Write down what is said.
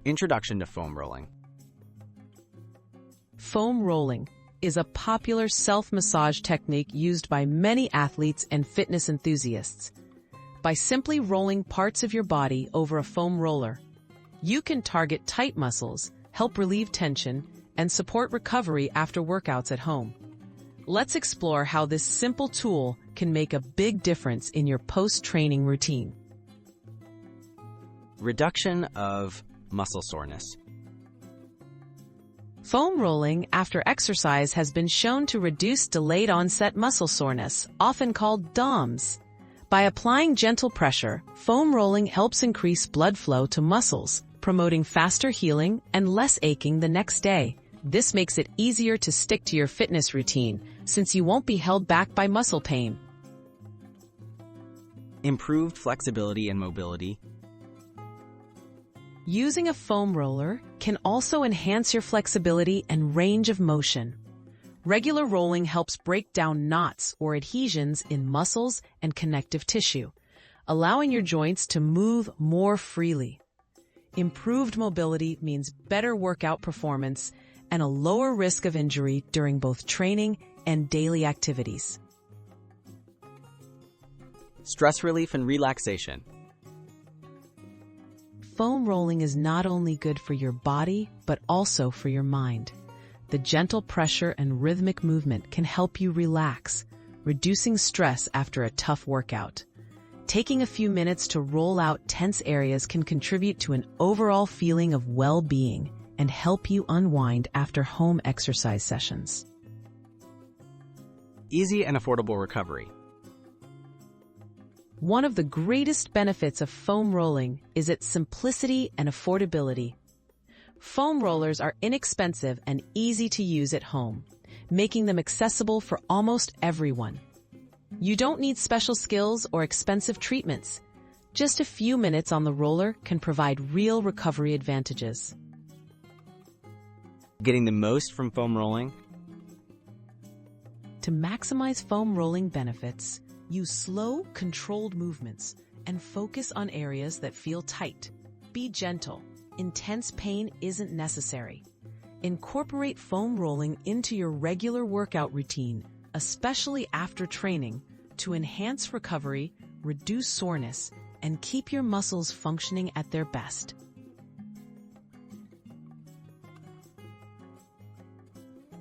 Introduction to foam rolling. Foam rolling is a popular self-massage technique used by many athletes and fitness enthusiasts. By simply rolling parts of your body over a foam roller, you can target tight muscles, help relieve tension, and support recovery after workouts at home. Let's explore how this simple tool can make a big difference in your post-training routine. Reduction of muscle soreness. Foam rolling after exercise has been shown to reduce delayed onset muscle soreness, often called DOMS. By applying gentle pressure, foam rolling helps increase blood flow to muscles, promoting faster healing and less aching the next day. This makes it easier to stick to your fitness routine, since you won't be held back by muscle pain. Improved flexibility and mobility. Using a foam roller can also enhance your flexibility and range of motion. Regular rolling helps break down knots or adhesions in muscles and connective tissue, allowing your joints to move more freely. Improved mobility means better workout performance and a lower risk of injury during both training and daily activities. Stress relief and relaxation. Foam rolling is not only good for your body, but also for your mind. The gentle pressure and rhythmic movement can help you relax, reducing stress after a tough workout. Taking a few minutes to roll out tense areas can contribute to an overall feeling of well-being and help you unwind after home exercise sessions. Easy and affordable recovery. One of the greatest benefits of foam rolling is its simplicity and affordability. Foam rollers are inexpensive and easy to use at home, making them accessible for almost everyone. You don't need special skills or expensive treatments. Just a few minutes on the roller can provide real recovery advantages. Getting the most from foam rolling. To maximize foam rolling benefits, use slow, controlled movements and focus on areas that feel tight. Be gentle. Intense pain isn't necessary. Incorporate foam rolling into your regular workout routine, especially after training, to enhance recovery, reduce soreness, and keep your muscles functioning at their best.